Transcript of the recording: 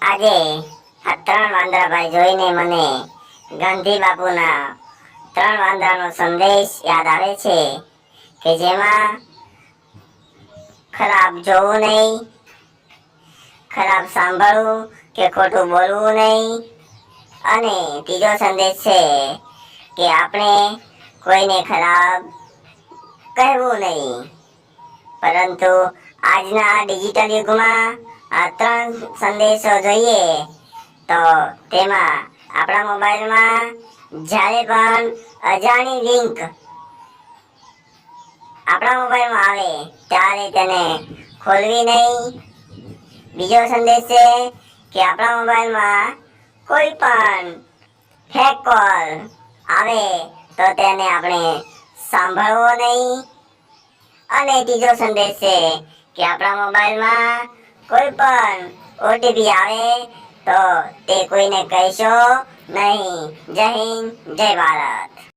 આજે આ ત્રણ વાંદરાભાઈ જોઈને મને ગાંધી બાપુના ત્રણ વાંદરાનો સંદેશ યાદ આવે છે કે જેમાં ખરાબ જોવું નહીં, ખરાબ સાંભળવું કે ખોટું બોલવું નહીં, અને ત્રીજો સંદેશ છે કે આપણે કોઈને ખરાબ કહેવું નહીં. પરંતુ આજના ડિજિટલ યુગમાં આ ત્રણ સંદેશો જોઈએ તો તેમાં આપણા મોબાઈલમાં જ્યારે પણ અજાણી લિંક આપણા મોબાઈલમાં આવે ત્યારે તેને ખોલવી નહીં. બીજો સંદેશ છે કે આપણા મોબાઈલમાં કોઈ પણ ફેક કોલ આવે તો તેને આપણે સાંભળવો નહીં. અને ત્રીજો સંદેશ છે કે આપણા મોબાઈલમાં કોઈ પણ ઓટીપી આવે તો તે કોઈને કહેશો નહીં. જય હિન્દ, જય ભારત.